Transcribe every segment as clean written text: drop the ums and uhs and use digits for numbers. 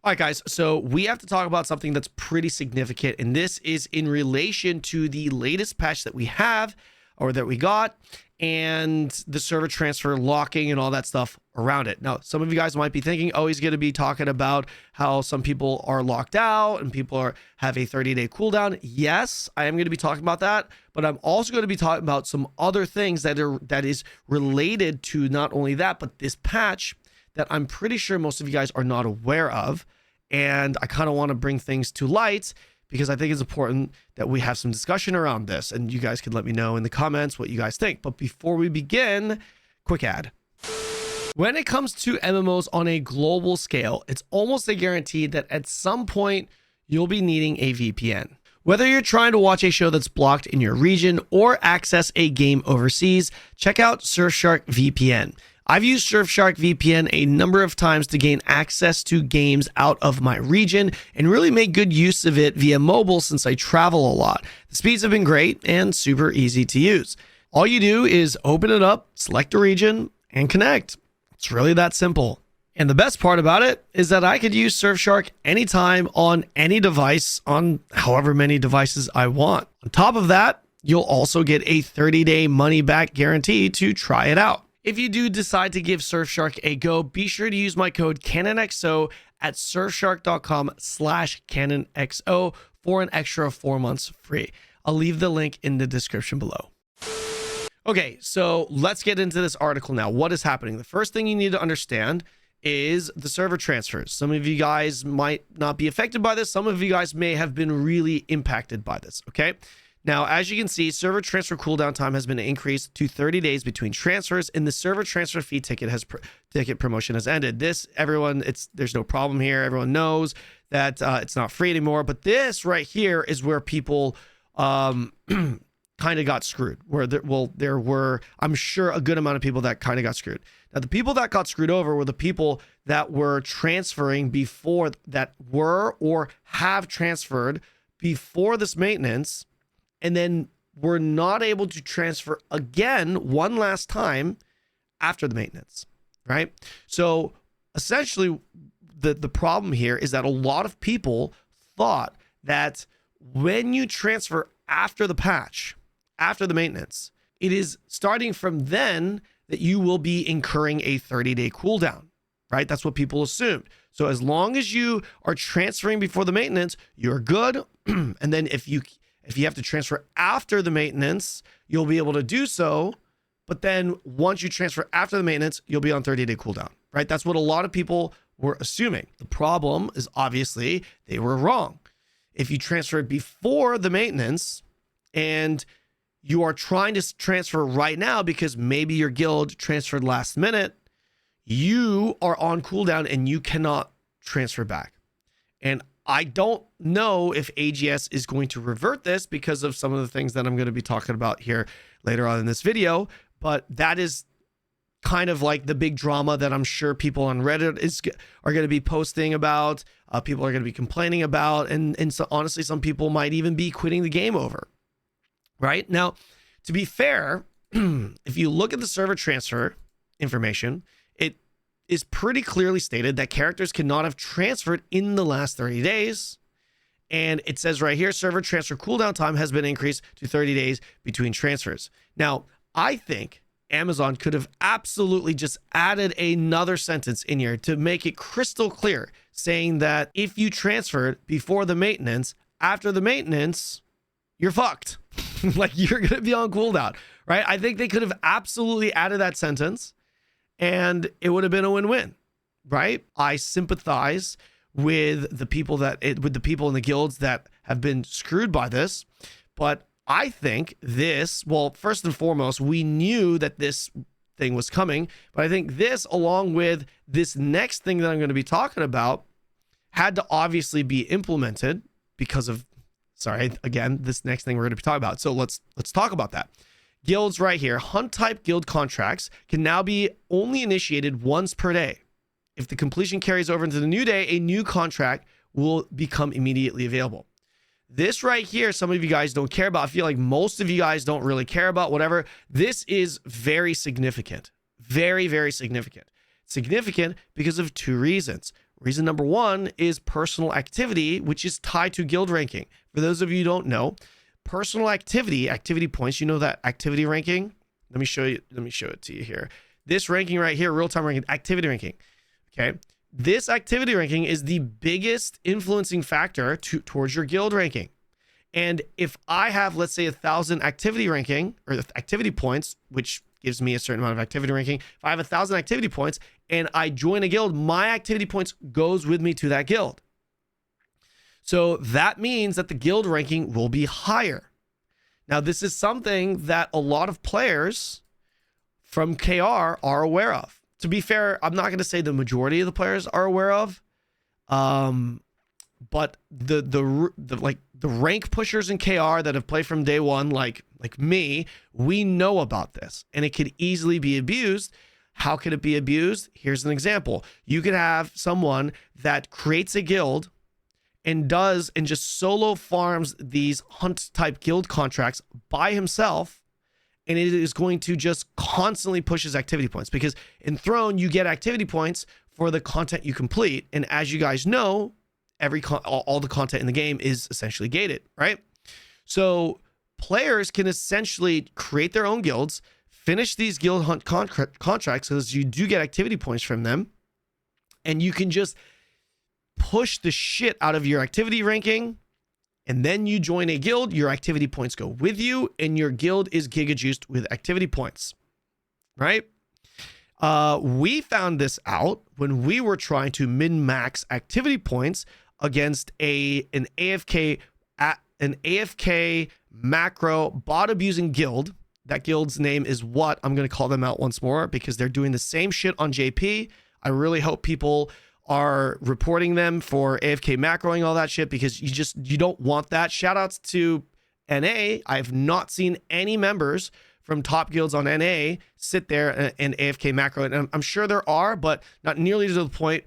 All right, guys, so we have to talk about something that's pretty significant, and this is in relation to the latest patch that we have or that we got and the server transfer locking and all that stuff around it. Now, some of you guys might be thinking, oh, he's going to be talking about how some people are locked out and people have a 30-day cooldown. Yes, I am going to be talking about that, but I'm also going to be talking about some other things that is related to not only that, but this patch that I'm pretty sure most of you guys are not aware of. And I kind of want to bring things to light because I think it's important that we have some discussion around this, and you guys can let me know in the comments what you guys think. But before we begin, quick ad. When it comes to MMOs on a global scale, it's almost a guarantee that at some point you'll be needing a VPN. Whether you're trying to watch a show that's blocked in your region or access a game overseas, check out Surfshark VPN. I've used Surfshark VPN a number of times to gain access to games out of my region and really make good use of it via mobile since I travel a lot. The speeds have been great and super easy to use. All you do is open it up, select a region, and connect. It's really that simple. And the best part about it is that I could use Surfshark anytime on any device on however many devices I want. On top of that, you'll also get a 30-day money-back guarantee to try it out. If you do decide to give Surfshark a go, be sure to use my code CanonXO at surfshark.com/CanonXO for an extra 4 months free. I'll leave the link in the description below. Okay, so let's get into this article now. What is happening? The first thing you need to understand is the server transfers. Some of you guys might not be affected by this. Some of you guys may have been really impacted by this, okay? Now, as you can see, server transfer cooldown time has been increased to 30 days between transfers, and the server transfer fee ticket promotion has ended. This, everyone, there's no problem here. Everyone knows that it's not free anymore. But this right here is where people kind of got screwed. There were, I'm sure, a good amount of people that kind of got screwed. Now, the people that got screwed over were the people that were transferring before, that were or have transferred before this maintenance, and then we're not able to transfer again one last time after the maintenance, right? So essentially, the problem here is that a lot of people thought that when you transfer after the patch, after the maintenance, it is starting from then that you will be incurring a 30-day cooldown, right? That's what people assumed. So as long as you are transferring before the maintenance, you're good. And then if you have to transfer after the maintenance, you'll be able to do so. But then once you transfer after the maintenance, you'll be on 30-day cooldown, right? That's what a lot of people were assuming. The problem is obviously they were wrong. If you transferred before the maintenance and you are trying to transfer right now because maybe your guild transferred last minute, you are on cooldown and you cannot transfer back. And I don't know if AGS is going to revert this because of some of the things that I'm going to be talking about here later on in this video, but that is kind of like the big drama that I'm sure people on Reddit are going to be posting about, people are going to be complaining about, and so honestly, some people might even be quitting the game over, right? Now, to be fair, if you look at the server transfer information, it is pretty clearly stated that characters cannot have transferred in the last 30 days. And it says right here, server transfer cooldown time has been increased to 30 days between transfers. Now, I think Amazon could have absolutely just added another sentence in here to make it crystal clear, saying that if you transferred before the maintenance, after the maintenance, you're fucked. Like, you're going to be on cooldown, right? I think they could have absolutely added that sentence, and it would have been a win-win, right? I sympathize with the people in the guilds that have been screwed by this, but I think this, well, first and foremost, we knew that this thing was coming, but I think this, along with this next thing that I'm going to be talking about, had to obviously be implemented because of, again, this next thing we're going to be talking about. So let's talk about that. Guilds right here, hunt type guild contracts can now be only initiated once per day. If the completion carries over into the new day, a new contract will become immediately available. This right here, some of you guys don't care about. I feel like most of you guys don't really care about, whatever. This is very significant. Very, very significant. Significant because of two reasons. Reason number one is personal activity, which is tied to guild ranking. For those of you who don't know, personal activity points, you know that activity ranking? Let me show it to you here. This ranking right here, real-time ranking, activity ranking. Okay. This activity ranking is the biggest influencing factor towards your guild ranking. And if I have, let's say, 1,000 activity ranking or activity points, which gives me a certain amount of activity ranking. If I have 1,000 activity points and I join a guild, my activity points goes with me to that guild. So that means that the guild ranking will be higher. Now, this is something that a lot of players from KR are aware of. To be fair, I'm not going to say the majority of the players are aware of, but the rank pushers in KR that have played from day one, like me, we know about this, and it could easily be abused. How could it be abused? Here's an example. You could have someone that creates a guild and just solo farms these hunt type guild contracts by himself, and it is going to just constantly push his activity points, because in Throne you get activity points for the content you complete, and as you guys know, all the content in the game is essentially gated, right? So players can essentially create their own guilds, finish these guild hunt contracts, because you do get activity points from them, and you can just push the shit out of your activity ranking, and then you join a guild, your activity points go with you, and your guild is giga juiced with activity points, right? We found this out when we were trying to min-max activity points against an AFK macro bot abusing guild. That guild's name is what? I'm going to call them out once more because they're doing the same shit on JP. I really hope people are reporting them for AFK macroing, all that shit, because you don't want that. Shout outs to NA. I've not seen any members from top guilds on NA sit there and AFK macro, and I'm sure there are, but not nearly to the point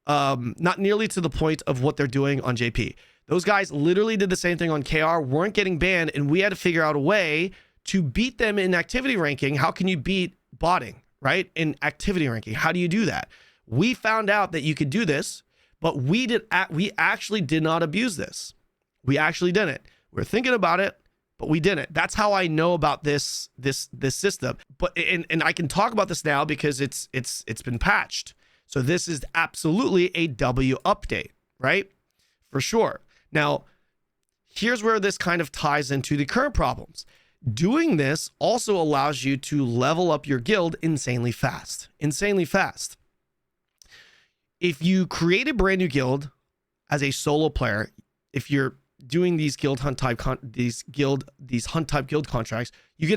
of what they're doing on JP. Those guys literally did the same thing on KR, weren't getting banned, and we had to figure out a way to beat them in activity ranking. How can you beat botting, right? In activity ranking, how do you do that? We found out that you could do this, but we actually did not abuse this. We actually didn't. We're thinking about it, but we didn't. That's how I know about this system. But and I can talk about this now because it's been patched. So this is absolutely a W update, right? For sure. Now, here's where this kind of ties into the current problems. Doing this also allows you to level up your guild insanely fast. Insanely fast. If you create a brand new guild as a solo player, if you're doing these guild hunt type these hunt type guild contracts, you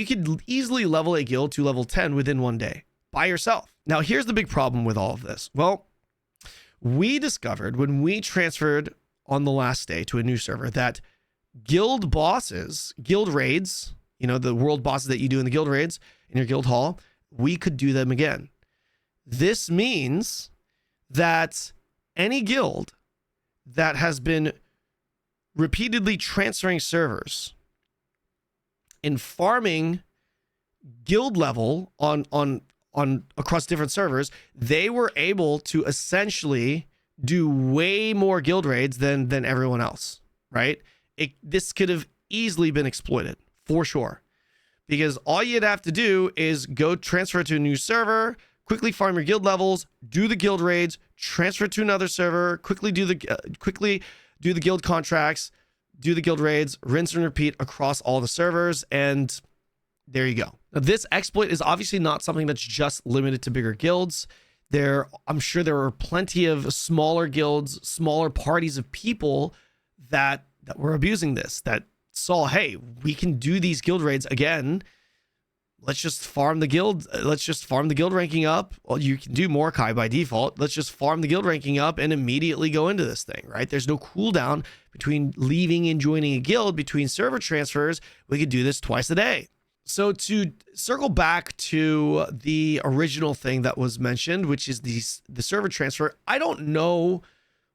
could easily level a guild to level 10 within one day by yourself. Now, here's the big problem with all of this. Well, we discovered when we transferred on the last day to a new server that guild bosses, guild raids, the world bosses that you do in the guild raids in your guild hall, we could do them again. This means that any guild that has been repeatedly transferring servers and farming guild level on across different servers, they were able to essentially do way more guild raids than everyone else, right? This could have easily been exploited for sure, because all you'd have to do is go transfer to a new server, quickly farm your guild levels, do the guild raids, transfer to another server, quickly do the guild contracts, do the guild raids, rinse and repeat across all the servers, and there you go. Now, this exploit is obviously not something that's just limited to bigger guilds. I'm sure there are plenty of smaller guilds, smaller parties of people that were abusing this, that saw, hey, we can do these guild raids again. Let's just farm the guild. Let's just farm the guild ranking up. Well, you can do Mordecai by default. Let's just farm the guild ranking up and immediately go into this thing, right? There's no cooldown between leaving and joining a guild, between server transfers. We could do this twice a day. So to circle back to the original thing that was mentioned, which is the server transfer, I don't know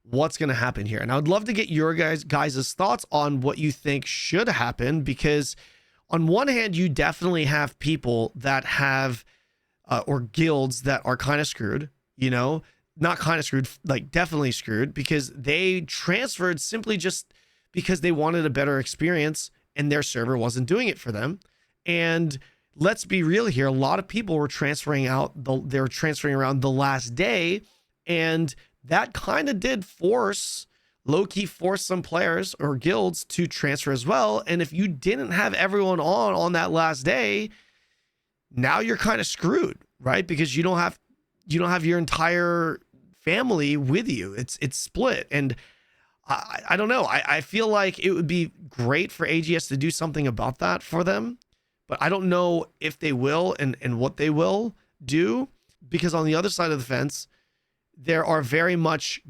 what's going to happen here. And I would love to get your guys' thoughts on what you think should happen, because on one hand, you definitely have people that have, or guilds that are kind of screwed, not kind of screwed, like definitely screwed, because they transferred simply just because they wanted a better experience and their server wasn't doing it for them. And let's be real here, a lot of people were transferring out, they were transferring around the last day, and that kind of did low-key force some players or guilds to transfer as well. And if you didn't have everyone on that last day, now you're kind of screwed, right? Because you don't have your entire family with you. It's split. And I don't know. I feel like it would be great for AGS to do something about that for them, but I don't know if they will and what they will do, because on the other side of the fence, there are very much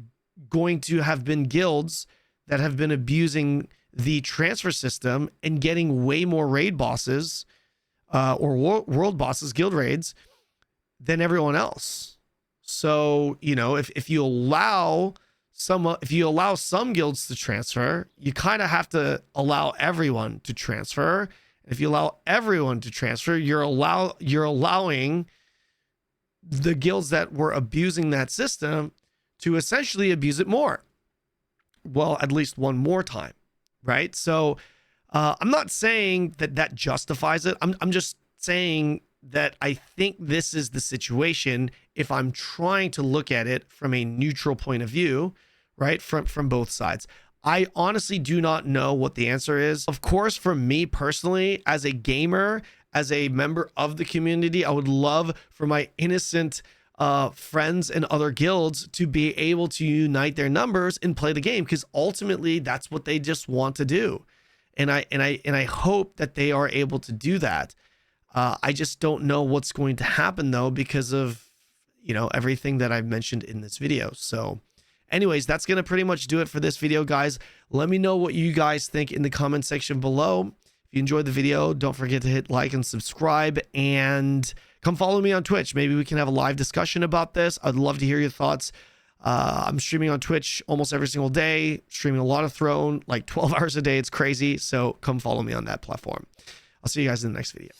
going to have been guilds that have been abusing the transfer system and getting way more raid bosses or world bosses, guild raids, than everyone else. So, you know, if you allow some guilds to transfer, you kind of have to allow everyone to transfer. If you allow everyone to transfer, you're allowing the guilds that were abusing that system to essentially abuse it more. Well, at least one more time, right? So I'm not saying that justifies it. I'm just saying that I think this is the situation if I'm trying to look at it from a neutral point of view, right? From both sides. I honestly do not know what the answer is. Of course, for me personally, as a gamer, as a member of the community, I would love for my innocent friends and other guilds to be able to unite their numbers and play the game, because ultimately that's what they just want to do. And I hope that they are able to do that. I just don't know what's going to happen though, because of, you know, everything that I've mentioned in this video. So anyways, that's going to pretty much do it for this video, guys. Let me know what you guys think in the comment section below. If you enjoyed the video, don't forget to hit like and subscribe, and come follow me on Twitch. Maybe we can have a live discussion about this. I'd love to hear your thoughts. I'm streaming on Twitch almost every single day, streaming a lot of Throne, like 12 hours a day. It's crazy. So come follow me on that platform. I'll see you guys in the next video.